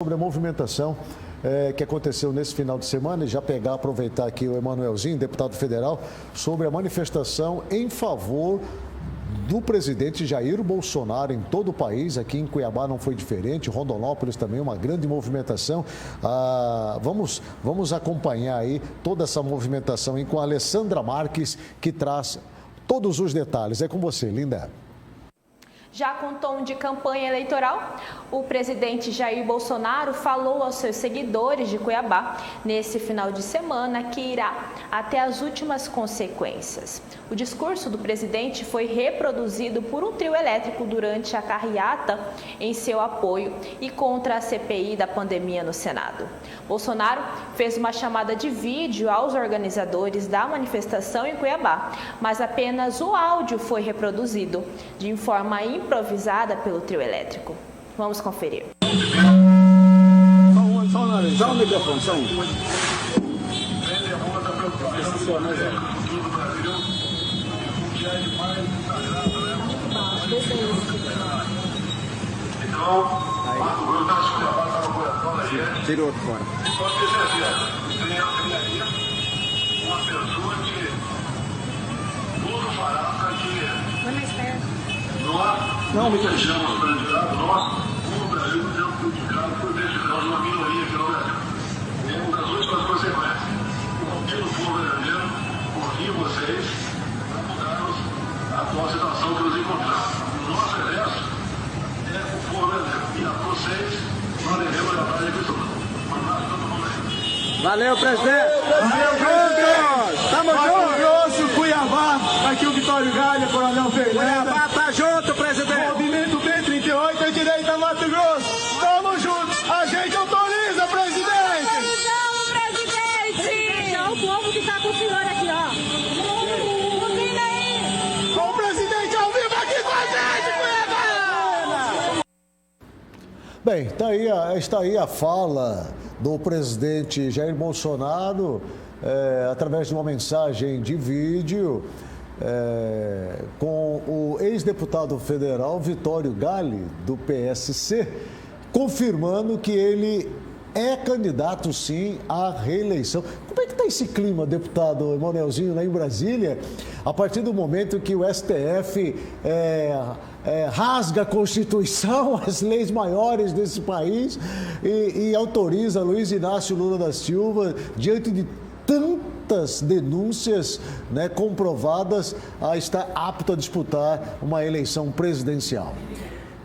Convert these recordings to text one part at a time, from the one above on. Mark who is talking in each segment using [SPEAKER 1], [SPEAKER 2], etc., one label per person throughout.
[SPEAKER 1] Sobre a movimentação que aconteceu nesse final de semana e já aproveitar aqui o Emanuelzinho, deputado federal, sobre a manifestação em favor do presidente Jair Bolsonaro em todo o país. Aqui em Cuiabá não foi diferente, Rondonópolis também, uma grande movimentação. Vamos acompanhar aí toda essa movimentação com a Alessandra Marques, que traz todos os detalhes. É com você, linda.
[SPEAKER 2] Já com tom de campanha eleitoral, o presidente Jair Bolsonaro falou aos seus seguidores de Cuiabá nesse final de semana que irá até as últimas consequências. O discurso do presidente foi reproduzido por um trio elétrico durante a carreata em seu apoio e contra a CPI da pandemia no Senado. Bolsonaro fez uma chamada de vídeo aos organizadores da manifestação em Cuiabá, mas apenas o áudio foi reproduzido de forma improvisada pelo trio elétrico. Vamos conferir.
[SPEAKER 3] Só um microfone, só um. Tira o outro fora. Uma pessoa que tudo fará para que nós não sejamos prejudicados, nós, como Brasil, não sejamos prejudicados por decisão de uma minoria aqui no Brasil. Temos as últimas consequências. Confio no povo brasileiro, confio em vocês, para mudarmos a atual situação que nos encontramos. O nosso exército é o povo brasileiro. E a vocês, nós devemos levar a pessoa. Valeu, presidente! Valeu, presidente! Tamo junto! Grosso, Cuiabá, aqui o Vitório Galha, Coronel Fernando. Cuiabá tá junto, presidente! Movimento B38 é direita Mato Grosso! Tamo juntos! A gente autoriza, presidente!
[SPEAKER 4] Autorizamos, presidente! É o povo que tá com o senhor aqui, ó. Ouvindo aí!
[SPEAKER 3] Com o presidente ao vivo aqui com a gente, Cuiabá!
[SPEAKER 1] Bem, está aí a fala do presidente Jair Bolsonaro, através de uma mensagem de vídeo, com o ex-deputado federal Vitório Galli, do PSC, confirmando que ele é candidato, sim, à reeleição. Como é que está esse clima, deputado Emanuelzinho, lá em Brasília, a partir do momento que o STF rasga a Constituição, as leis maiores desse país e autoriza Luiz Inácio Lula da Silva, diante de tantas denúncias, né, comprovadas, a estar apto a disputar uma eleição presidencial?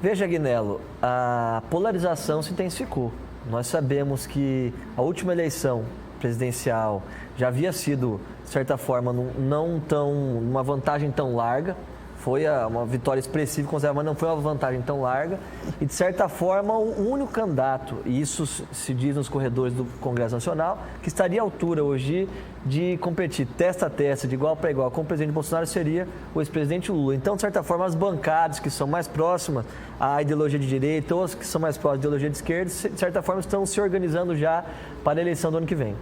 [SPEAKER 5] Veja, Aguinello, a polarização se intensificou. Nós sabemos que a última eleição presidencial já havia sido, de certa forma, uma vantagem tão larga. Foi uma vitória expressiva, mas não foi uma vantagem tão larga. E, de certa forma, o único candidato, e isso se diz nos corredores do Congresso Nacional, que estaria à altura hoje de competir testa a testa, de igual para igual, com o presidente Bolsonaro, seria o ex-presidente Lula. Então, de certa forma, as bancadas que são mais próximas à ideologia de direita ou as que são mais próximas à ideologia de esquerda, de certa forma, estão se organizando já para a eleição do ano que vem.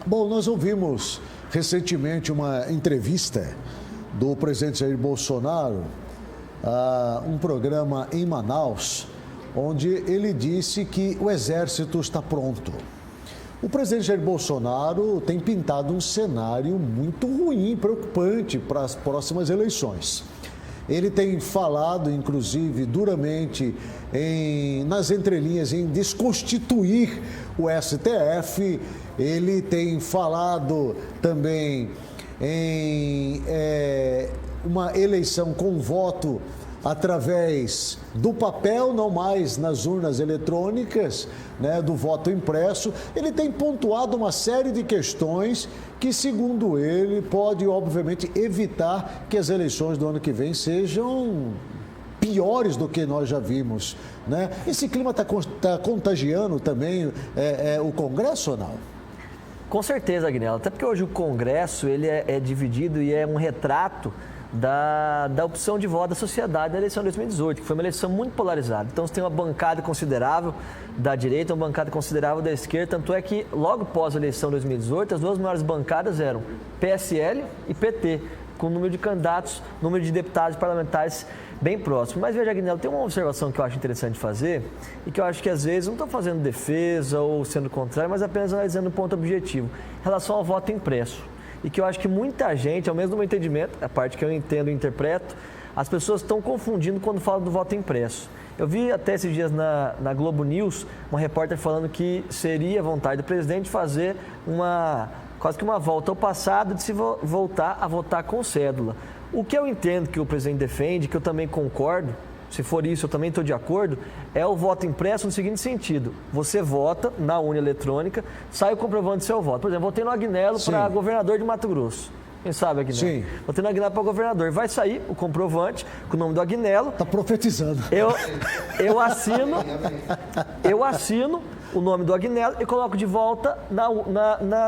[SPEAKER 1] Bom, nós ouvimos recentemente uma entrevista do presidente Jair Bolsonaro a um programa em Manaus, onde ele disse que o exército está pronto. O presidente Jair Bolsonaro tem pintado um cenário muito ruim, preocupante para as próximas eleições. Ele tem falado, inclusive, duramente nas entrelinhas em desconstituir o STF. Ele tem falado também em uma eleição com voto através do papel, não mais nas urnas eletrônicas, né, do voto impresso. Ele tem pontuado uma série de questões que, segundo ele, pode, obviamente, evitar que as eleições do ano que vem sejam piores do que nós já vimos, né? Esse clima está contagiando também o Congresso ou não?
[SPEAKER 5] Com certeza, Aguinaldo. Até porque hoje o Congresso ele é dividido e é um retrato da opção de voto da sociedade na eleição de 2018, que foi uma eleição muito polarizada. Então, você tem uma bancada considerável da direita, uma bancada considerável da esquerda. Tanto é que, logo pós a eleição de 2018, as duas maiores bancadas eram PSL e PT, com o número de candidatos, número de deputados parlamentares bem próximo. Mas veja, Agnello, tem uma observação que eu acho interessante fazer e que eu acho que às vezes não estou fazendo defesa ou sendo contrário, mas apenas analisando um ponto objetivo em relação ao voto impresso. E que eu acho que muita gente, ao menos no meu entendimento, a parte que eu entendo e interpreto, as pessoas estão confundindo quando falam do voto impresso. Eu vi até esses dias na Globo News uma repórter falando que seria vontade do presidente fazer quase que uma volta ao passado de se voltar a votar com cédula. O que eu entendo que o presidente defende, que eu também concordo, se for isso eu também estou de acordo, é o voto impresso no seguinte sentido: você vota na urna eletrônica, sai o comprovante do seu voto. Por exemplo, votei no Agnello para governador de Mato Grosso. Quem sabe, Agnello? Sim. Votei no Agnello para governador. Vai sair o comprovante com o nome do Agnello.
[SPEAKER 1] Está profetizando.
[SPEAKER 5] Eu assino o nome do Agnello e coloco de volta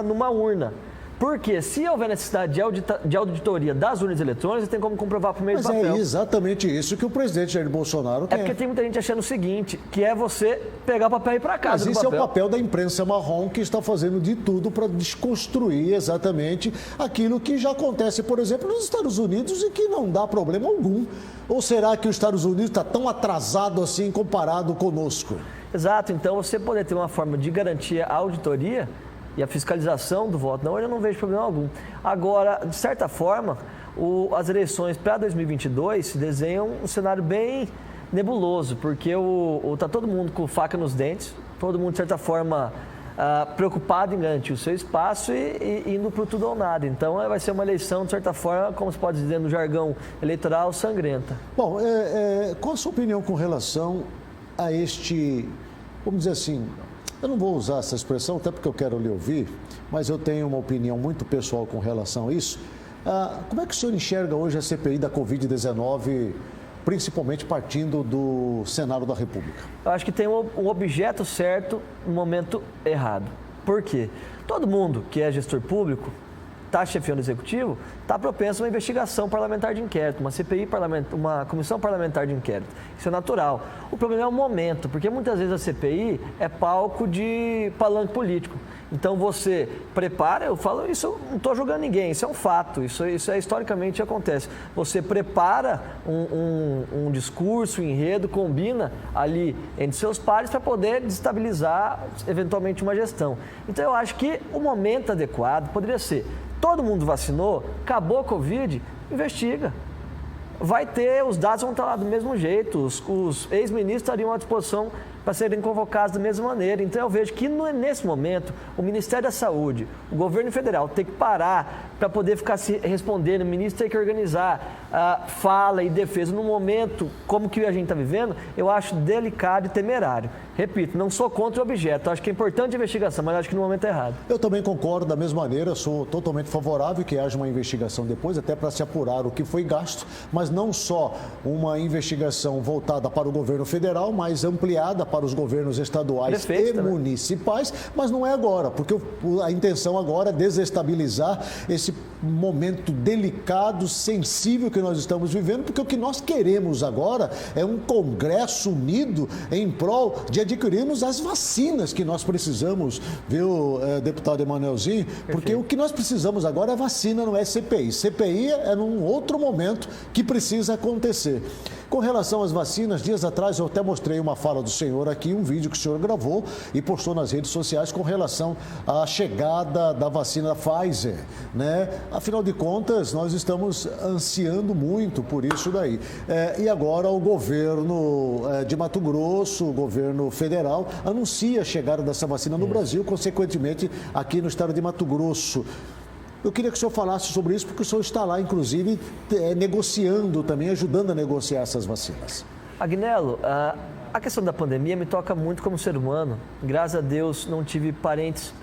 [SPEAKER 5] numa urna. Porque se houver necessidade de auditoria das urnas eletrônicas, tem como comprovar por meio do papel.
[SPEAKER 1] Mas é exatamente isso que o presidente Jair Bolsonaro tem.
[SPEAKER 5] É porque tem muita gente achando o seguinte, que é você pegar o papel e ir para casa.
[SPEAKER 1] Mas isso é o papel da imprensa marrom, que está fazendo de tudo para desconstruir exatamente aquilo que já acontece, por exemplo, nos Estados Unidos e que não dá problema algum. Ou será que os Estados Unidos está tão atrasado assim comparado conosco?
[SPEAKER 5] Exato, então você poder ter uma forma de garantir a auditoria e a fiscalização do voto, eu não vejo problema algum. Agora, de certa forma, as eleições para 2022 se desenham um cenário bem nebuloso, porque está todo mundo com faca nos dentes, todo mundo, de certa forma, preocupado em garantir o seu espaço e indo para o tudo ou nada. Então, vai ser uma eleição, de certa forma, como se pode dizer no jargão eleitoral, sangrenta.
[SPEAKER 1] Bom, qual a sua opinião com relação a este, vamos dizer assim, eu não vou usar essa expressão, até porque eu quero lhe ouvir, mas eu tenho uma opinião muito pessoal com relação a isso. Como é que o senhor enxerga hoje a CPI da Covid-19, principalmente partindo do Senado da República?
[SPEAKER 5] Eu acho que tem um objeto certo no momento errado. Por quê? Todo mundo que é gestor público, está chefiando o executivo, está propenso a uma investigação parlamentar de inquérito, uma CPI parlamentar, uma comissão parlamentar de inquérito. Isso é natural. O problema é o momento, porque muitas vezes a CPI é palco de palanque político. Então você prepara, eu falo isso, eu não estou julgando ninguém, isso é um fato, isso é historicamente acontece. Você prepara um discurso, um enredo, combina ali entre seus pares para poder desestabilizar eventualmente uma gestão. Então eu acho que o momento adequado poderia ser: todo mundo vacinou, acabou a Covid, investiga. Vai ter, os dados vão estar lá do mesmo jeito, os ex-ministros estariam à disposição para serem convocados da mesma maneira. Então eu vejo que nesse momento o Ministério da Saúde, o governo federal tem que parar para poder ficar se respondendo, o ministro tem que organizar fala e defesa. No momento como que a gente está vivendo, eu acho delicado e temerário. Repito, não sou contra o objeto, acho que é importante a investigação, mas acho que no momento é errado.
[SPEAKER 1] Eu também concordo da mesma maneira, sou totalmente favorável que haja uma investigação depois, até para se apurar o que foi gasto, mas não só uma investigação voltada para o governo federal, mas ampliada para os governos estaduais e municipais, mas não é agora, porque a intenção agora é desestabilizar esse momento delicado, sensível que nós estamos vivendo, porque o que nós queremos agora é um Congresso unido em prol de adquirirmos as vacinas que nós precisamos, viu, deputado Emanuelzinho? Porque o que nós precisamos agora é vacina, não é CPI. CPI é num outro momento que precisa acontecer. Com relação às vacinas, dias atrás eu até mostrei uma fala do senhor aqui, um vídeo que o senhor gravou e postou nas redes sociais com relação à chegada da vacina da Pfizer, né? Afinal de contas, nós estamos ansiando muito por isso daí. E agora o governo de Mato Grosso, o governo federal, anuncia a chegada dessa vacina no Brasil, consequentemente aqui no estado de Mato Grosso. Eu queria que o senhor falasse sobre isso, porque o senhor está lá, inclusive, negociando também, ajudando a negociar essas vacinas.
[SPEAKER 5] Agnello, a questão da pandemia me toca muito como ser humano. Graças a Deus não tive parentes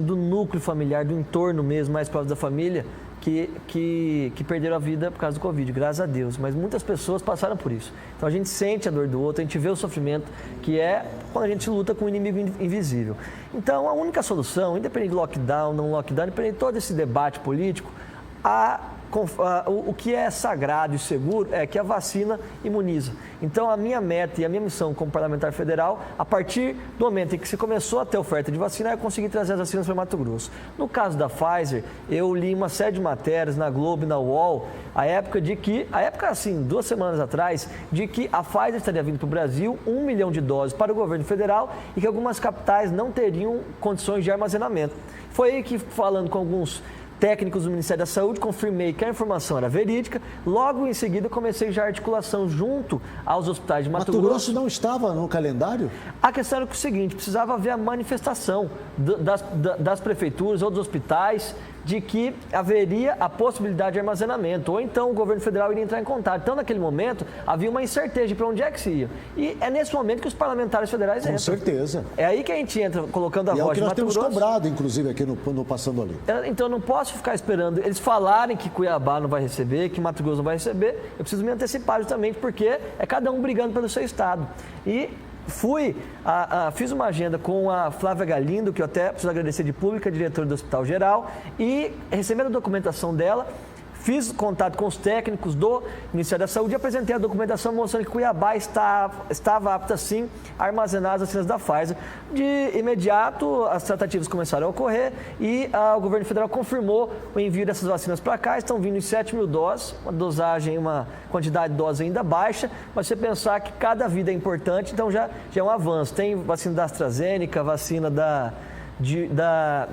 [SPEAKER 5] do núcleo familiar, do entorno mesmo, mais próximo da família, que perderam a vida por causa do Covid, graças a Deus. Mas muitas pessoas passaram por isso. Então a gente sente a dor do outro, a gente vê o sofrimento, que é quando a gente luta com um inimigo invisível. Então a única solução, independente de lockdown, não lockdown, independente de todo esse debate político, a o que é sagrado e seguro é que a vacina imuniza. Então, a minha meta e a minha missão como parlamentar federal, a partir do momento em que se começou a ter oferta de vacina, é conseguir trazer as vacinas para Mato Grosso. No caso da Pfizer, eu li uma série de matérias na Globo e na UOL, assim, 2 semanas atrás, de que a Pfizer estaria vindo para o Brasil 1 milhão de doses para o governo federal e que algumas capitais não teriam condições de armazenamento. Foi aí que, falando com alguns técnicos do Ministério da Saúde, confirmei que a informação era verídica. Logo em seguida, comecei já a articulação junto aos hospitais de Mato Grosso.
[SPEAKER 1] Mato Grosso não estava no calendário?
[SPEAKER 5] A questão era o seguinte, precisava haver a manifestação das prefeituras ou dos hospitais de que haveria a possibilidade de armazenamento, ou então o governo federal iria entrar em contato. Então, naquele momento, havia uma incerteza de para onde é que se ia. E é nesse momento que os parlamentares federais entram.
[SPEAKER 1] Com certeza.
[SPEAKER 5] É aí que a gente entra, colocando a voz de Mato Grosso.
[SPEAKER 1] E é o que nós temos cobrado, inclusive, aqui no Passando Ali.
[SPEAKER 5] Então, eu não posso ficar esperando eles falarem que Cuiabá não vai receber, que Mato Grosso não vai receber. Eu preciso me antecipar justamente porque é cada um brigando pelo seu estado. E fiz uma agenda com a Flávia Galindo, que eu até preciso agradecer de pública, diretora do Hospital Geral, e recebendo a documentação dela, fiz contato com os técnicos do Ministério da Saúde e apresentei a documentação mostrando que Cuiabá estava apta, sim, a armazenar as vacinas da Pfizer. De imediato, as tratativas começaram a ocorrer e o governo federal confirmou o envio dessas vacinas para cá. Estão vindo em 7 mil doses, uma quantidade de doses ainda baixa, mas você pensar que cada vida é importante, então já é um avanço. Tem vacina da AstraZeneca, vacina da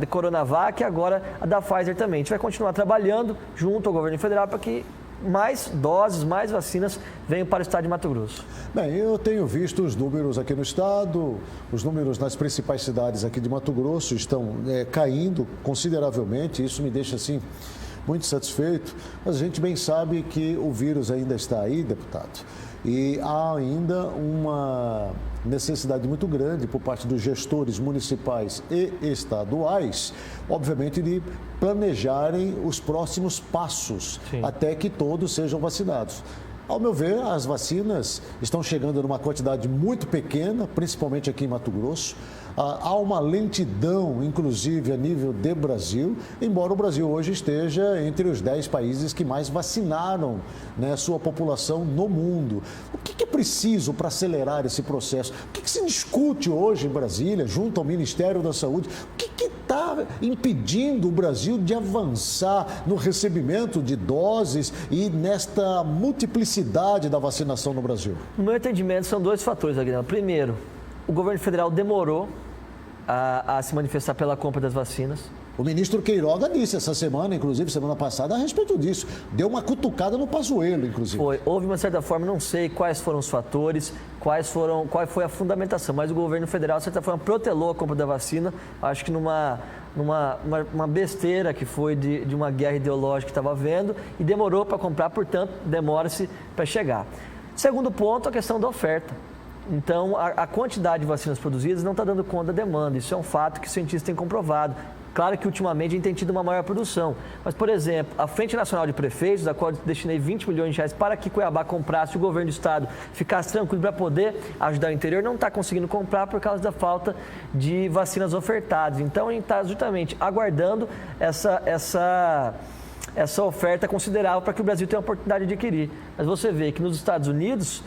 [SPEAKER 5] Coronavac e agora a da Pfizer também. A gente vai continuar trabalhando junto ao governo federal para que mais doses, mais vacinas venham para o estado de Mato Grosso.
[SPEAKER 1] Bem, eu tenho visto os números aqui no estado, os números nas principais cidades aqui de Mato Grosso estão caindo consideravelmente, isso me deixa assim muito satisfeito, mas a gente bem sabe que o vírus ainda está aí, deputado, e há ainda uma necessidade muito grande por parte dos gestores municipais e estaduais, obviamente, de planejarem os próximos passos. Sim. Até que todos sejam vacinados. Ao meu ver, as vacinas estão chegando numa quantidade muito pequena, principalmente aqui em Mato Grosso. Há uma lentidão, inclusive, a nível de Brasil, embora o Brasil hoje esteja entre os 10 países que mais vacinaram, né, sua população no mundo. O que é preciso para acelerar esse processo? O que se discute hoje em Brasília, junto ao Ministério da Saúde? O que está impedindo o Brasil de avançar no recebimento de doses e nesta multiplicidade da vacinação no Brasil?
[SPEAKER 5] No meu entendimento, são 2 fatores, Aguinaldo. Primeiro, o governo federal demorou a se manifestar pela compra das vacinas.
[SPEAKER 1] O ministro Queiroga disse essa semana, inclusive semana passada, a respeito disso. Deu uma cutucada no Pazuello, inclusive.
[SPEAKER 5] Houve uma certa forma, não sei quais foram os fatores, qual foi a fundamentação, mas o governo federal, de certa forma, protelou a compra da vacina, acho que numa besteira que foi de uma guerra ideológica que estava havendo e demorou para comprar, portanto, demora-se para chegar. Segundo ponto, a questão da oferta. Então, a quantidade de vacinas produzidas não está dando conta da demanda. Isso é um fato que os cientistas têm comprovado. Claro que, ultimamente, a gente tem tido uma maior produção. Mas, por exemplo, a Frente Nacional de Prefeitos, da qual eu destinei 20 milhões de reais para que Cuiabá comprasse, o governo do estado ficasse tranquilo para poder ajudar o interior, não está conseguindo comprar por causa da falta de vacinas ofertadas. Então, a gente está justamente aguardando essa oferta considerável para que o Brasil tenha a oportunidade de adquirir. Mas você vê que nos Estados Unidos,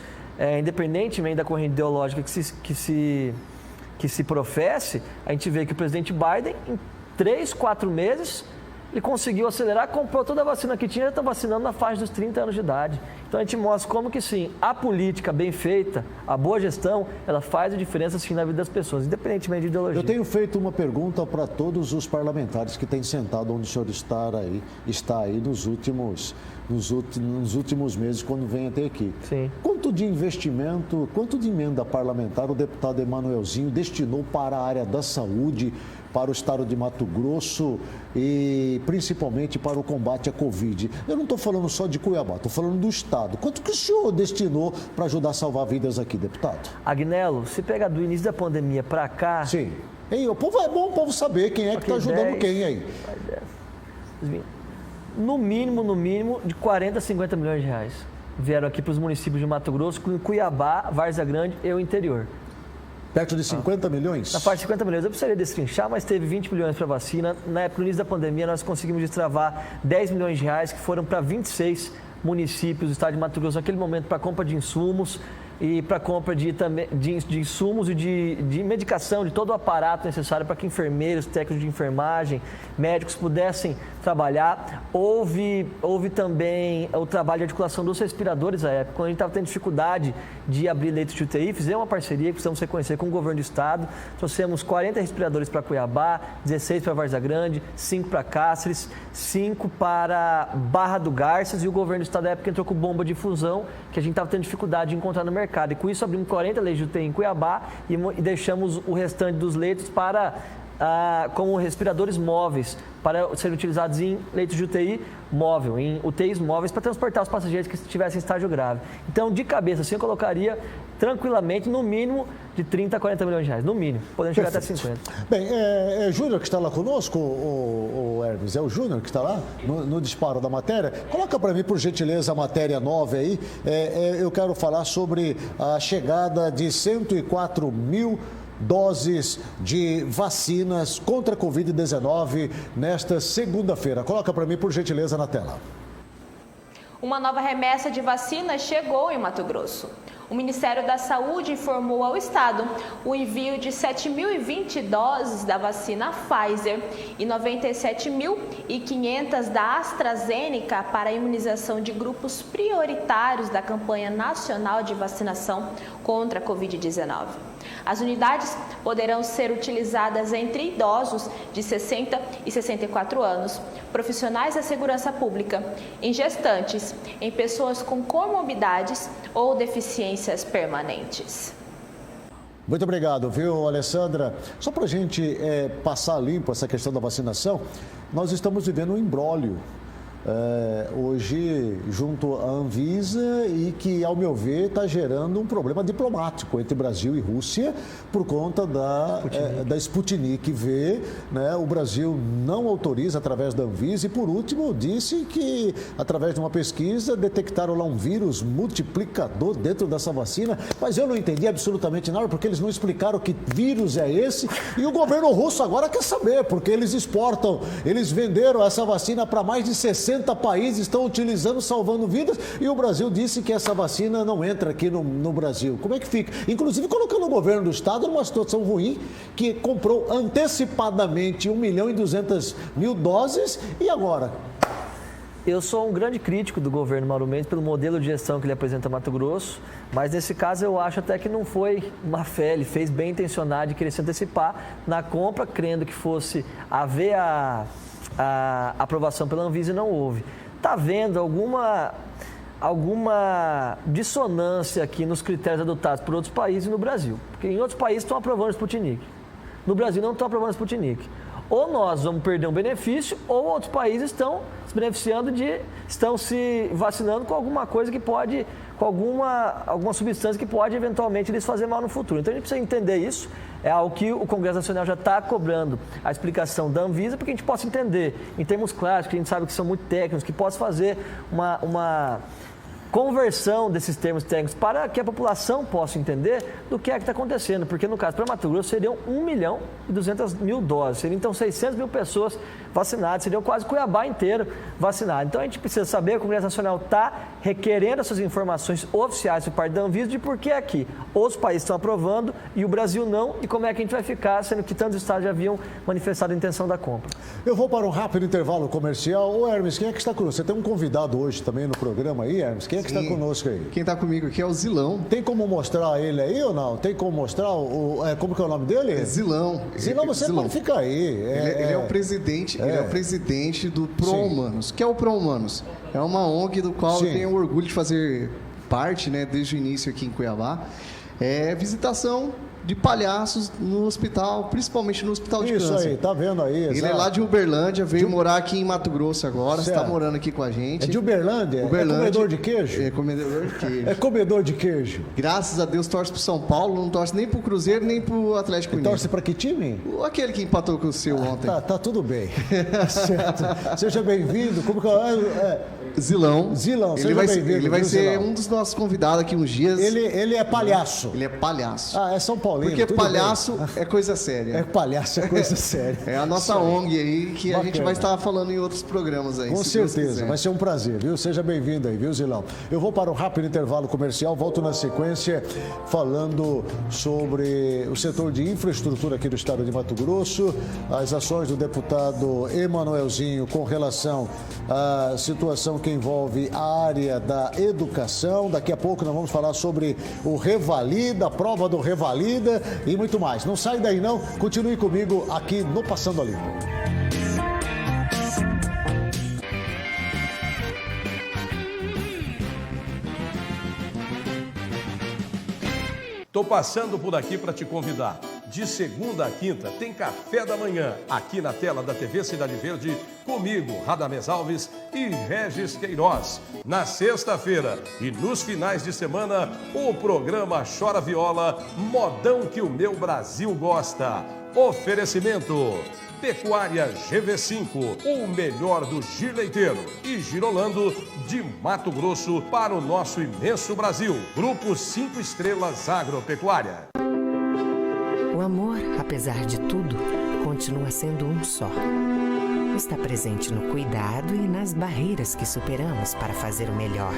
[SPEAKER 5] independentemente da corrente ideológica que se professe, a gente vê que o presidente Biden, em 3, 4 meses, ele conseguiu acelerar, comprou toda a vacina que tinha e está vacinando na faixa dos 30 anos de idade. Então a gente mostra como que sim, a política bem feita, a boa gestão, ela faz a diferença sim na vida das pessoas, independentemente de ideologia.
[SPEAKER 1] Eu tenho feito uma pergunta para todos os parlamentares que têm sentado onde o senhor está aí nos últimos meses, quando vem até aqui.
[SPEAKER 5] Sim.
[SPEAKER 1] Quanto de investimento, quanto de emenda parlamentar o deputado Emanuelzinho destinou para a área da saúde, para o estado de Mato Grosso e principalmente para o combate à Covid? Eu não estou falando só de Cuiabá, estou falando do estado. Quanto que o senhor destinou para ajudar a salvar vidas aqui, deputado?
[SPEAKER 5] Agnello, se pega do início da pandemia para cá...
[SPEAKER 1] Sim. O povo é bom o povo saber quem é que está ajudando quem aí.
[SPEAKER 5] No mínimo, de 40 a 50 milhões de reais vieram aqui para os municípios de Mato Grosso, com Cuiabá, Várzea Grande e o interior.
[SPEAKER 1] Perto de 50 milhões?
[SPEAKER 5] Na parte de 50 milhões, eu precisaria destrinchar, mas teve 20 milhões para vacina. Na época, no início da pandemia, nós conseguimos destravar 10 milhões de reais que foram para 26 municípios do estado de Mato Grosso naquele momento para compra de insumos e para compra de insumos e de medicação, de todo o aparato necessário para que enfermeiros, técnicos de enfermagem, médicos pudessem trabalhar. Houve também o trabalho de articulação dos respiradores à época, quando a gente estava tendo dificuldade de abrir leitos de UTI, fizemos uma parceria que precisamos reconhecer com o governo do estado, trouxemos 40 respiradores para Cuiabá, 16 para Várzea Grande, 5 para Cáceres, 5 para Barra do Garças, e o governo do estado à época entrou com bomba de fusão, que a gente estava tendo dificuldade de encontrar no mercado. E com isso abrimos 40 leitos de UTI em Cuiabá e deixamos o restante dos leitos como respiradores móveis, para serem utilizados em leitos de UTI móvel, em UTIs móveis, para transportar os passageiros que estivessem em estágio grave. Então, de cabeça, assim, eu colocaria tranquilamente, no mínimo, de 30 a 40 milhões de reais, no mínimo, podendo chegar até 50.
[SPEAKER 1] Bem, é Júnior que está lá conosco, o Hermes? É o Júnior que está lá no disparo da matéria? Coloca para mim, por gentileza, a matéria 9 aí. Eu quero falar sobre a chegada de 104 mil doses de vacinas contra a Covid-19 nesta segunda-feira. Coloca para mim, por gentileza, na tela.
[SPEAKER 2] Uma nova remessa de vacinas chegou em Mato Grosso. O Ministério da Saúde informou ao Estado o envio de 7.020 doses da vacina Pfizer e 97.500 da AstraZeneca para a imunização de grupos prioritários da campanha nacional de vacinação contra a Covid-19. As unidades poderão ser utilizadas entre idosos de 60 e 64 anos, profissionais da segurança pública, em gestantes, em pessoas com comorbidades ou deficiências permanentes.
[SPEAKER 1] Muito obrigado, viu, Alessandra? Só para a gente passar limpo essa questão da vacinação, nós estamos vivendo um imbróglio hoje junto à Anvisa e que, ao meu ver, está gerando um problema diplomático entre Brasil e Rússia por conta da Sputnik V, né? O Brasil não autoriza através da Anvisa e, por último, disse que, através de uma pesquisa, detectaram lá um vírus multiplicador dentro dessa vacina, mas eu não entendi absolutamente nada porque eles não explicaram que vírus é esse e o governo russo agora quer saber, porque eles venderam essa vacina para mais de 60 países, estão utilizando, salvando vidas, e o Brasil disse que essa vacina não entra aqui no Brasil. Como é que fica? Inclusive colocando o governo do estado numa situação ruim, que comprou antecipadamente 1.200.000 doses, e agora?
[SPEAKER 5] Eu sou um grande crítico do governo Mauro Mendes pelo modelo de gestão que ele apresenta a Mato Grosso, mas nesse caso eu acho até que não foi má fé, ele fez bem intencionado de querer se antecipar na compra, crendo que fosse haver a aprovação pela Anvisa, e não houve. Está havendo alguma dissonância aqui nos critérios adotados por outros países e no Brasil, porque em outros países estão aprovando o Sputnik, no Brasil não estão aprovando o Sputnik. Ou nós vamos perder um benefício, ou outros países estão se beneficiando estão se vacinando com alguma coisa que pode, com alguma substância que pode eventualmente lhes fazer mal no futuro. Então a gente precisa entender isso, é algo que o Congresso Nacional já está cobrando a explicação da Anvisa, para que a gente possa entender em termos claros, que a gente sabe que são muito técnicos, que possa fazer uma conversão desses termos técnicos para que a população possa entender do que é que está acontecendo, porque no caso para Mato Grosso seriam 1.200.000 doses, seriam então 600 mil pessoas vacinadas, seriam quase Cuiabá inteiro vacinado. Então a gente precisa saber, o Congresso Nacional está requerendo essas informações oficiais por parte da Anvisa de por que aqui outros países estão aprovando e o Brasil não, e como é que a gente vai ficar, sendo que tantos estados já haviam manifestado a intenção da compra.
[SPEAKER 1] Eu vou para um rápido intervalo comercial. Ô Hermes, quem é que está conosco? Você tem um convidado hoje também no programa aí, Hermes? Quem é que está conosco aí?
[SPEAKER 6] Quem está comigo aqui é o Zilão.
[SPEAKER 1] Tem como mostrar ele aí ou não? Tem como mostrar como que é o nome dele?
[SPEAKER 6] É Zilão.
[SPEAKER 1] Zilão, você pode ficar aí.
[SPEAKER 6] Ele é o presidente, ele é o presidente do ProHumanos. Que é o ProHumanos? É uma ONG do qual eu tenho orgulho de fazer parte, né, desde o início aqui em Cuiabá. É visitação de palhaços no hospital, principalmente no hospital de câncer.
[SPEAKER 1] Isso aí, tá vendo aí?
[SPEAKER 6] Ele é lá de Uberlândia, veio morar aqui em Mato Grosso agora, está morando aqui com a gente.
[SPEAKER 1] É de Uberlândia? É comedor de queijo?
[SPEAKER 6] É comedor de queijo.
[SPEAKER 1] É comedor de queijo.
[SPEAKER 6] Graças a Deus torce pro São Paulo, não torce nem pro Cruzeiro, nem pro Atlético Mineiro.
[SPEAKER 1] Torce para que time?
[SPEAKER 6] Aquele que empatou com o seu ontem.
[SPEAKER 1] Tá tudo bem. Certo. Seja bem-vindo. Como que
[SPEAKER 6] Zilão.
[SPEAKER 1] Seja bem-vindo.
[SPEAKER 6] Ele vai ser um dos nossos convidados aqui uns dias.
[SPEAKER 1] Ele é palhaço.
[SPEAKER 6] Ele é palhaço.
[SPEAKER 1] É São Paulo. Paulinho.
[SPEAKER 6] Porque
[SPEAKER 1] tudo
[SPEAKER 6] palhaço
[SPEAKER 1] bem?
[SPEAKER 6] é coisa séria.
[SPEAKER 1] Palhaço é coisa séria.
[SPEAKER 6] É a nossa ONG aí, que
[SPEAKER 1] Bacana.
[SPEAKER 6] a gente vai estar falando em outros programas aí.
[SPEAKER 1] Com certeza, vai ser um prazer, viu? Seja bem-vindo aí, viu, Zilão? Eu vou para um rápido intervalo comercial, volto na sequência falando sobre o setor de infraestrutura aqui do estado de Mato Grosso, as ações do deputado Emanuelzinho com relação à situação que envolve a área da educação. Daqui a pouco nós vamos falar sobre o Revalida, a prova do Revalida e muito mais. Não sai daí não, continue comigo aqui no Passando a Limpo.
[SPEAKER 7] Tô passando por aqui para te convidar. De segunda a quinta tem café da manhã aqui na tela da TV Cidade Verde comigo, Radamés Alves e Regis Queiroz. Na sexta-feira e nos finais de semana, o programa Chora Viola, modão que o meu Brasil gosta. Oferecimento Pecuária GV5, o melhor do gir leiteiro e girolando de Mato Grosso para o nosso imenso Brasil. Grupo 5 Estrelas Agropecuária.
[SPEAKER 8] O amor, apesar de tudo, continua sendo um só. Está presente no cuidado e nas barreiras que superamos para fazer o melhor.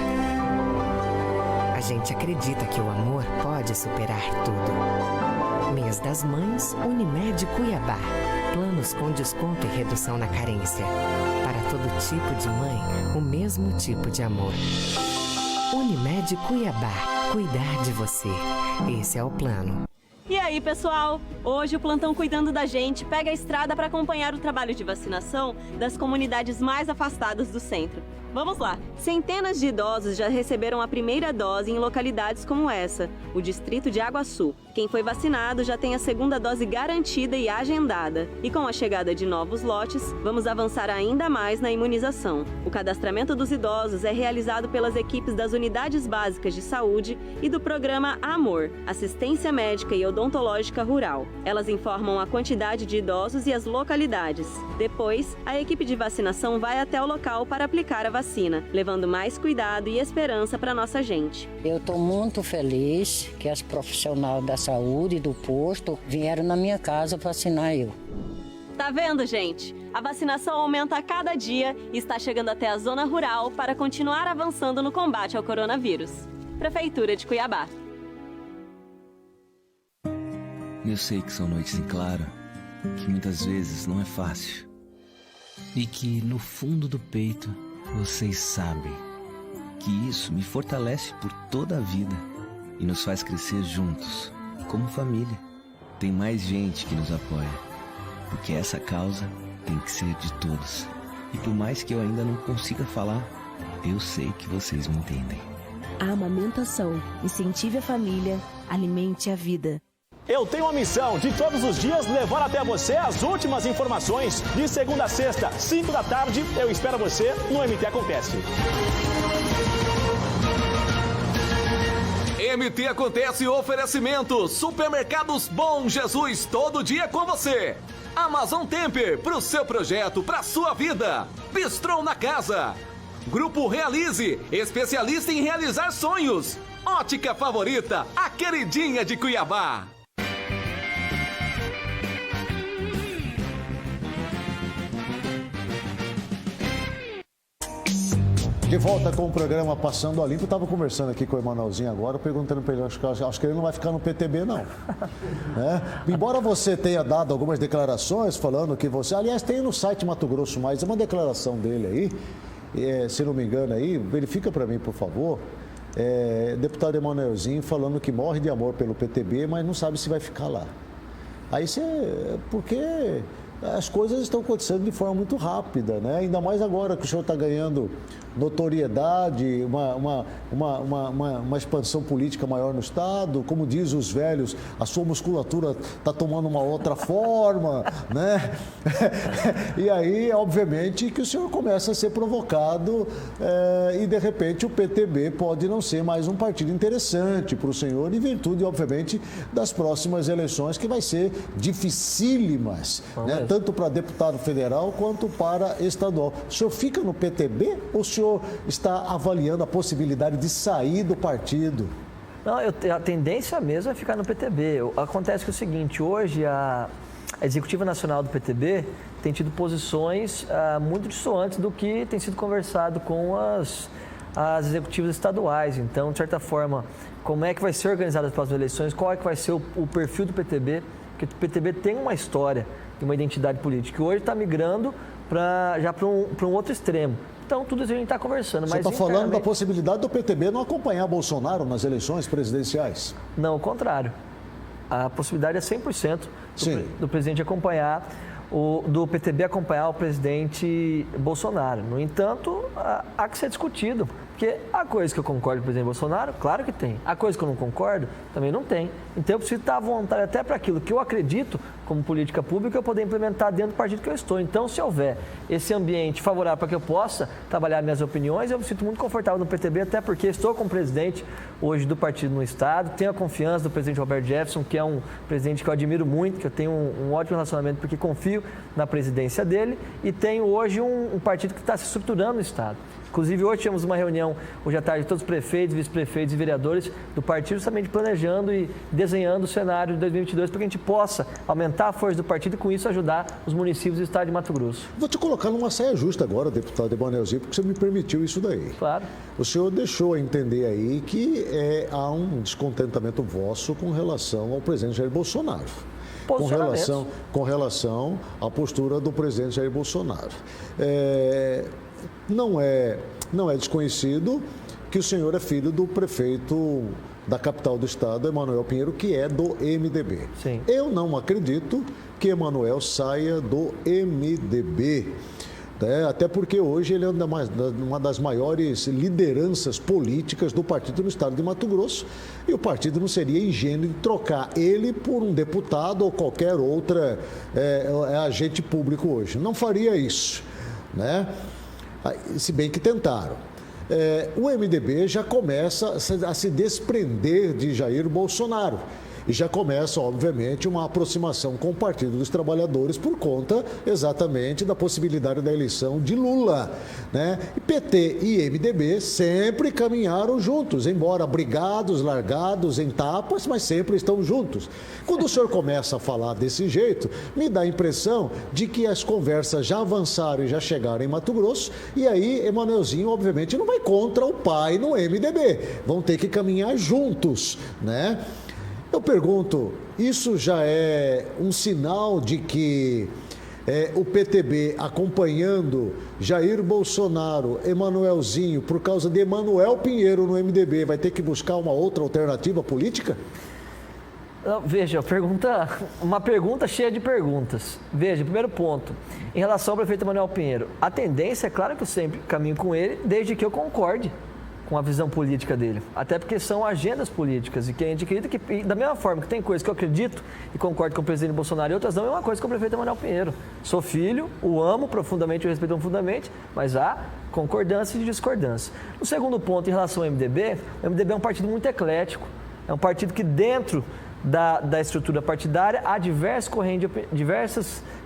[SPEAKER 8] A gente acredita que o amor pode superar tudo. Mês das Mães, Unimed Cuiabá. Planos com desconto e redução na carência. Para todo tipo de mãe, o mesmo tipo de amor. Unimed Cuiabá. Cuidar de você. Esse é o plano.
[SPEAKER 9] E aí, pessoal? Hoje o Plantão Cuidando da Gente pega a estrada para acompanhar o trabalho de vacinação das comunidades mais afastadas do centro. Vamos lá! Centenas de idosos já receberam a primeira dose em localidades como essa, o distrito de Aguaçu. Quem foi vacinado já tem a segunda dose garantida e agendada. E com a chegada de novos lotes, vamos avançar ainda mais na imunização. O cadastramento dos idosos é realizado pelas equipes das Unidades Básicas de Saúde e do programa Amor, Assistência Médica e Odontológica Rural. Elas informam a quantidade de idosos e as localidades. Depois, a equipe de vacinação vai até o local para aplicar a vacina, levando mais cuidado e esperança para nossa gente.
[SPEAKER 10] Eu estou muito feliz que as profissionais da saúde e do posto vieram na minha casa vacinar eu.
[SPEAKER 9] Tá vendo, gente? A vacinação aumenta a cada dia e está chegando até a zona rural para continuar avançando no combate ao coronavírus. Prefeitura de Cuiabá.
[SPEAKER 11] Eu sei que são noites em claro, que muitas vezes não é fácil. E que no fundo do peito vocês sabem que isso me fortalece por toda a vida e nos faz crescer juntos, como família. Tem mais gente que nos apoia, porque essa causa tem que ser de todos. E por mais que eu ainda não consiga falar, eu sei que vocês me entendem.
[SPEAKER 12] A amamentação. Incentive a família, alimente a vida.
[SPEAKER 13] Eu tenho uma missão de todos os dias levar até você as últimas informações. De segunda a sexta, 5 da tarde, eu espero você no MT Acontece.
[SPEAKER 14] MT Acontece oferecimento. Supermercados Bom Jesus, todo dia com você. Amazon Temper, pro seu projeto, pra sua vida. Bistrô na casa. Grupo Realize, especialista em realizar sonhos. Ótica Favorita, a queridinha de Cuiabá.
[SPEAKER 1] De volta com o programa Passando a Limpo. Eu estava conversando aqui com o Emanuelzinho agora, perguntando para ele, acho que ele não vai ficar no PTB, não. Embora você tenha dado algumas declarações falando que você... Aliás, tem no site Mato Grosso Mais uma declaração dele aí, se não me engano aí, verifica para mim, por favor. Deputado Emanuelzinho falando que morre de amor pelo PTB, mas não sabe se vai ficar lá. Aí você... Porque... As coisas estão acontecendo de forma muito rápida, né? Ainda mais agora que o senhor está ganhando notoriedade, uma expansão política maior no Estado. Como diz os velhos, a sua musculatura está tomando uma outra forma, né? E aí, obviamente, que o senhor começa a ser provocado e, de repente, o PTB pode não ser mais um partido interessante para o senhor, em virtude, obviamente, das próximas eleições, que vai ser dificílimas, né? Tanto para deputado federal quanto para estadual. O senhor fica no PTB ou o senhor está avaliando a possibilidade de sair do partido?
[SPEAKER 5] Não, a tendência mesmo é ficar no PTB. Acontece que é o seguinte, hoje a Executiva Nacional do PTB tem tido posições muito dissoantes do que tem sido conversado com as executivas estaduais. Então, de certa forma, como é que vai ser organizada as próximas eleições, qual é que vai ser o perfil do PTB, porque o PTB tem uma história, tem uma identidade política, que hoje está migrando para um outro extremo. Então, tudo isso a gente está conversando.
[SPEAKER 1] Você está falando da possibilidade do PTB não acompanhar Bolsonaro nas eleições presidenciais?
[SPEAKER 5] Não, o contrário. A possibilidade é 100% do presidente acompanhar, do PTB acompanhar o presidente Bolsonaro. No entanto, há que ser discutido. Porque há coisas que eu concordo com o presidente Bolsonaro, claro que tem. Há coisas que eu não concordo, também não tem. Então eu preciso estar à vontade até para aquilo que eu acredito como política pública, eu poder implementar dentro do partido que eu estou. Então, se houver esse ambiente favorável para que eu possa trabalhar minhas opiniões, eu me sinto muito confortável no PTB, até porque estou como presidente hoje do partido no Estado, tenho a confiança do presidente Roberto Jefferson, que é um presidente que eu admiro muito, que eu tenho um ótimo relacionamento porque confio na presidência dele, e tenho hoje um partido que está se estruturando no Estado. Inclusive, hoje tivemos uma reunião, hoje à tarde, de todos os prefeitos, vice-prefeitos e vereadores do partido, justamente planejando e desenhando o cenário de 2022 para que a gente possa aumentar a força do partido e, com isso, ajudar os municípios do estado de Mato Grosso.
[SPEAKER 1] Vou te colocar numa saia justa agora, deputado Emanuelzinho, porque você me permitiu isso daí.
[SPEAKER 5] Claro.
[SPEAKER 1] O senhor deixou a entender aí que há um descontentamento vosso com relação ao presidente Jair Bolsonaro. Com relação à postura do presidente Jair Bolsonaro. Não é desconhecido que o senhor é filho do prefeito da capital do estado, Emanuel Pinheiro, que é do MDB.
[SPEAKER 5] Sim.
[SPEAKER 1] Eu não acredito que Emanuel saia do MDB. Até porque hoje ele é uma das maiores lideranças políticas do partido no estado de Mato Grosso, e o partido não seria ingênuo de trocar ele por um deputado ou qualquer outra agente público hoje. Não faria isso, né? Se bem que tentaram. O MDB já começa a se desprender de Jair Bolsonaro. E já começa, obviamente, uma aproximação com o Partido dos Trabalhadores por conta exatamente da possibilidade da eleição de Lula, né? E PT e MDB sempre caminharam juntos, embora brigados, largados em tapas, mas sempre estão juntos. Quando o senhor começa a falar desse jeito, me dá a impressão de que as conversas já avançaram e já chegaram em Mato Grosso, e aí Emanuelzinho, obviamente, não vai contra o pai no MDB. Vão ter que caminhar juntos, né? Eu pergunto, isso já é um sinal de que o PTB acompanhando Jair Bolsonaro, Emanuelzinho, por causa de Emanuel Pinheiro no MDB, vai ter que buscar uma outra alternativa política?
[SPEAKER 5] Veja, uma pergunta cheia de perguntas. Veja, primeiro ponto, em relação ao prefeito Emanuel Pinheiro, a tendência é claro que eu sempre caminho com ele, desde que eu concorde com a visão política dele. Até porque são agendas políticas e que a gente acredita que, da mesma forma que tem coisas que eu acredito e concordo com o presidente Bolsonaro e outras não, é uma coisa com o prefeito Emanuel Pinheiro. Sou filho, o amo profundamente, o respeito profundamente, mas há concordância e discordância. No segundo ponto, em relação ao MDB, o MDB é um partido muito eclético, é um partido que dentro da estrutura partidária há diversas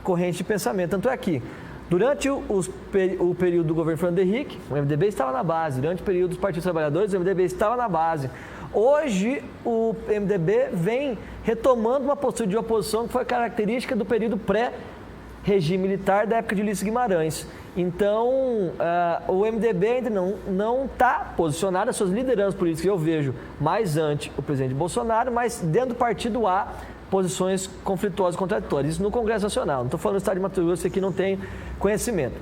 [SPEAKER 5] correntes de pensamento. Tanto é que durante o período do governo Fernando Henrique, o MDB estava na base. Durante o período dos partidos trabalhadores, o MDB estava na base. Hoje, o MDB vem retomando uma postura de oposição que foi característica do período pré-regime militar da época de Ulisses Guimarães. Então, o MDB ainda não está posicionado, as suas lideranças políticas eu vejo mais ante o presidente Bolsonaro, mas dentro do partido há posições conflituosas e contraditórias. Isso no Congresso Nacional. Não estou falando do estado de Mato Grosso, aqui não tenho conhecimento.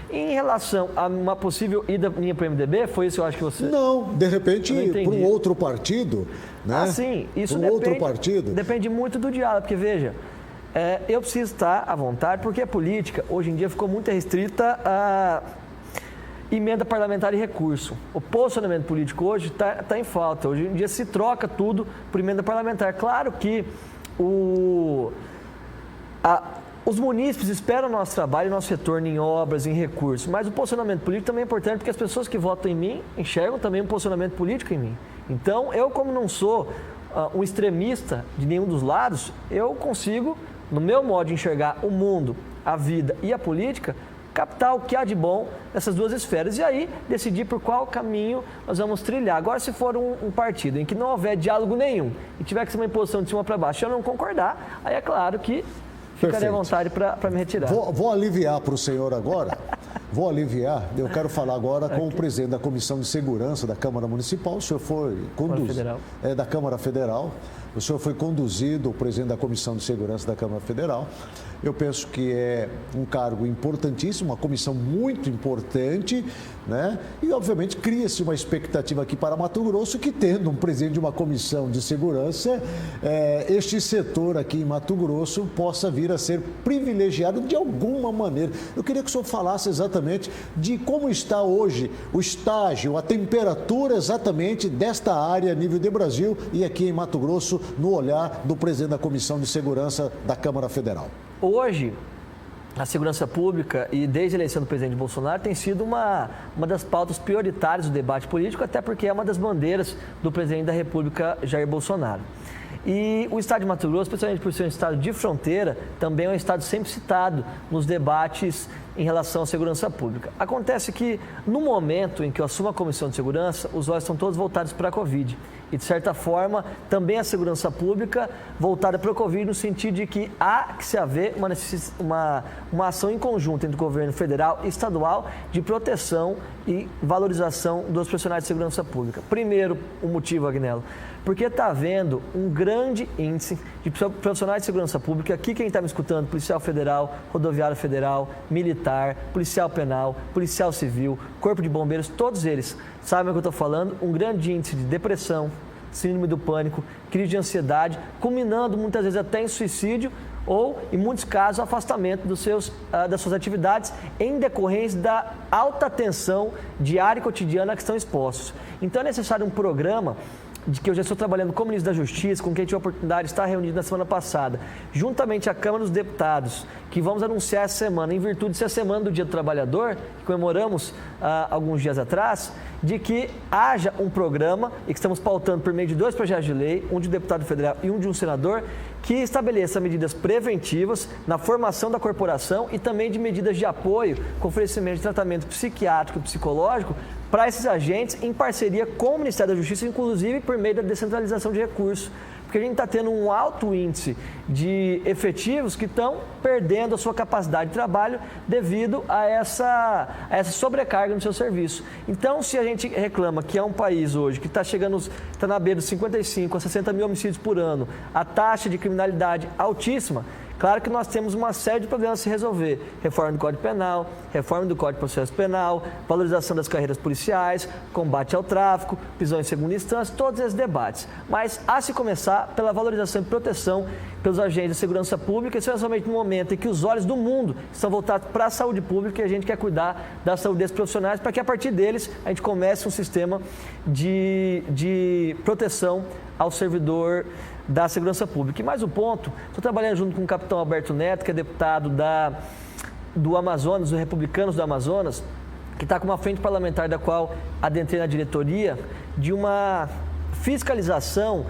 [SPEAKER 5] Em relação a uma possível ida minha para o MDB, foi isso que eu acho que você...
[SPEAKER 1] Não, de repente, para um outro partido, né?
[SPEAKER 5] Ah, sim. Isso depende muito do diálogo, porque, veja, eu preciso estar à vontade, porque a política, hoje em dia, ficou muito restrita a emenda parlamentar e recurso. O posicionamento político hoje está em falta. Hoje em dia se troca tudo por emenda parlamentar. Claro que os munícipes esperam o nosso trabalho e nosso retorno em obras, em recursos, mas o posicionamento político também é importante porque as pessoas que votam em mim enxergam também um posicionamento político em mim. Então, eu como não sou um extremista de nenhum dos lados, eu consigo, no meu modo de enxergar o mundo, a vida e a política, captar o que há de bom nessas duas esferas e aí decidir por qual caminho nós vamos trilhar. Agora, se for um partido em que não houver diálogo nenhum e tiver que ser uma imposição de cima para baixo e eu não concordar, aí é claro que ficarei à vontade para me retirar.
[SPEAKER 1] Vou aliviar para o senhor agora. Vou aliviar. Eu quero falar agora com o presidente da Comissão de Segurança da Câmara Municipal. O senhor foi conduzido da Câmara Federal. O senhor foi conduzido, o presidente da Comissão de Segurança da Câmara Federal. Eu penso que é um cargo importantíssimo, uma comissão muito importante, né? E, obviamente, cria-se uma expectativa aqui para Mato Grosso que, tendo um presidente de uma comissão de segurança, este setor aqui em Mato Grosso possa vir a ser privilegiado de alguma maneira. Eu queria que o senhor falasse exatamente de como está hoje o estágio, a temperatura exatamente desta área a nível de Brasil e aqui em Mato Grosso, no olhar do presidente da Comissão de Segurança da Câmara Federal.
[SPEAKER 5] Hoje, a segurança pública e desde a eleição do presidente Bolsonaro tem sido uma das pautas prioritárias do debate político, até porque é uma das bandeiras do presidente da República, Jair Bolsonaro. E o estado de Mato Grosso, especialmente por ser um estado de fronteira, também é um estado sempre citado nos debates em relação à segurança pública. Acontece que, no momento em que eu assumo a Comissão de Segurança, os olhos estão todos voltados para a Covid. E, de certa forma, também a segurança pública voltada para a Covid, no sentido de que há que se haver uma ação em conjunto entre o governo federal e estadual de proteção e valorização dos profissionais de segurança pública. Primeiro, o motivo, Agnello, porque está havendo um grande índice de profissionais de segurança pública. Aqui quem está me escutando, policial federal, rodoviário federal, militar, policial penal, policial civil, corpo de bombeiros, todos eles sabem o que eu estou falando, um grande índice de depressão, síndrome do pânico, crise de ansiedade, culminando muitas vezes até em suicídio ou, em muitos casos, afastamento das suas atividades em decorrência da alta tensão diária e cotidiana que estão expostos. Então é necessário um programa de que eu já estou trabalhando como ministro da Justiça, com quem tive a oportunidade de estar reunido na semana passada, juntamente à Câmara dos Deputados, que vamos anunciar essa semana, em virtude de ser a Semana do Dia do Trabalhador, que comemoramos alguns dias atrás, de que haja um programa, e que estamos pautando por meio de 2 projetos de lei, um de um deputado federal e um de um senador, que estabeleça medidas preventivas na formação da corporação e também de medidas de apoio com oferecimento de tratamento psiquiátrico e psicológico para esses agentes em parceria com o Ministério da Justiça, inclusive por meio da descentralização de recursos. Porque a gente está tendo um alto índice de efetivos que estão perdendo a sua capacidade de trabalho devido a essa sobrecarga no seu serviço. Então, se a gente reclama que é um país hoje que está na beira dos 55 a 60 mil homicídios por ano, a taxa de criminalidade altíssima, claro que nós temos uma série de problemas a se resolver. Reforma do Código Penal, reforma do Código de Processo Penal, valorização das carreiras policiais, combate ao tráfico, prisão em segunda instância, todos esses debates. Mas há se começar pela valorização e proteção pelos agentes de segurança pública, especialmente no momento em que os olhos do mundo estão voltados para a saúde pública e a gente quer cuidar da saúde desses profissionais para que a partir deles a gente comece um sistema de proteção ao servidor da segurança pública. E mais um ponto, estou trabalhando junto com o capitão Alberto Neto, que é deputado do Amazonas, dos Republicanos do Amazonas, que está com uma frente parlamentar da qual adentrei na diretoria, de uma fiscalização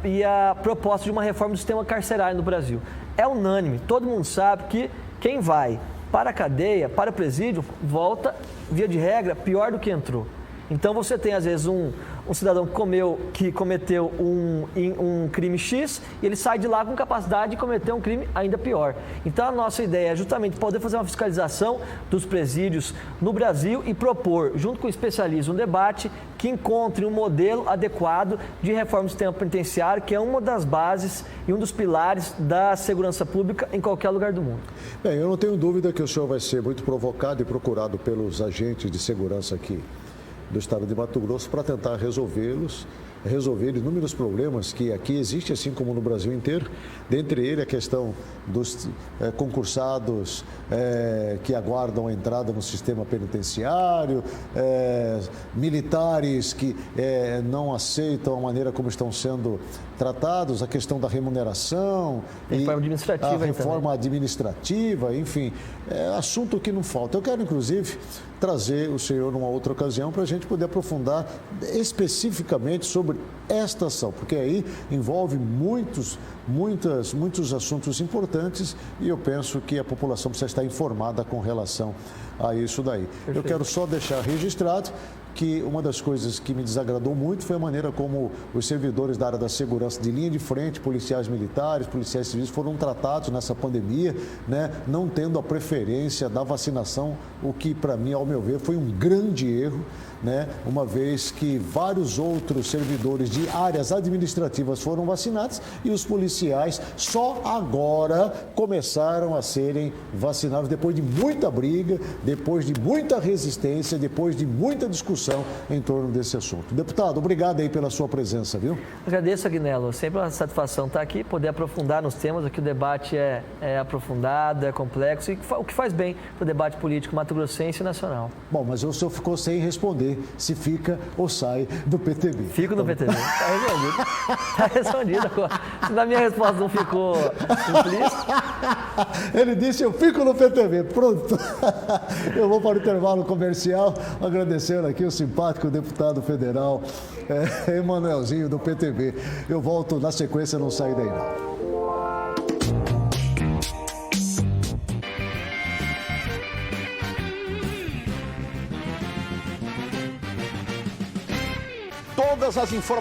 [SPEAKER 5] e a proposta de uma reforma do sistema carcerário no Brasil. É unânime, todo mundo sabe que quem vai para a cadeia, para o presídio, volta, via de regra, pior do que entrou. Então você tem, às vezes, um cidadão que cometeu um crime X e ele sai de lá com capacidade de cometer um crime ainda pior. Então a nossa ideia é justamente poder fazer uma fiscalização dos presídios no Brasil e propor, junto com especialistas, um debate que encontre um modelo adequado de reforma do sistema penitenciário, que é uma das bases e um dos pilares da segurança pública em qualquer lugar do mundo.
[SPEAKER 1] Bem, eu não tenho dúvida que o senhor vai ser muito provocado e procurado pelos agentes de segurança aqui do estado de Mato Grosso para tentar resolver inúmeros problemas que aqui existem, assim como no Brasil inteiro, dentre eles a questão dos concursados que aguardam a entrada no sistema penitenciário, militares que não aceitam a maneira como estão sendo tratados, a questão da remuneração, a reforma administrativa, enfim, assunto que não falta. Eu quero, inclusive, trazer o senhor numa outra ocasião para a gente poder aprofundar especificamente sobre sobre esta ação, porque aí envolve muitos assuntos importantes e eu penso que a população precisa estar informada com relação a isso daí. Perfeito. Eu quero só deixar registrado que uma das coisas que me desagradou muito foi a maneira como os servidores da área da segurança de linha de frente, policiais militares, policiais civis, foram tratados nessa pandemia, né, não tendo a preferência da vacinação, o que, para mim, ao meu ver, foi um grande erro, né, uma vez que vários outros servidores de áreas administrativas foram vacinados e os policiais só agora começaram a serem vacinados depois de muita briga, depois de muita resistência, depois de muita discussão em torno desse assunto. Deputado, obrigado aí pela sua presença, viu?
[SPEAKER 5] Agradeço, Agnello. Sempre uma satisfação estar aqui, poder aprofundar nos temas. Aqui o debate é aprofundado, é complexo e o que faz bem para o debate político mato-grossense e nacional.
[SPEAKER 1] Bom, mas o senhor ficou sem responder se fica ou sai do PTB.
[SPEAKER 5] Fico no PTB. Está resolvido. Está respondido agora. Se na minha resposta não ficou implícito.
[SPEAKER 1] Ele disse, eu fico no PTB. Pronto. Eu vou para o intervalo comercial, agradecendo aqui o simpático deputado federal Emanuelzinho do PTB. Eu volto na sequência, não sai daí não.
[SPEAKER 13] Todas as informações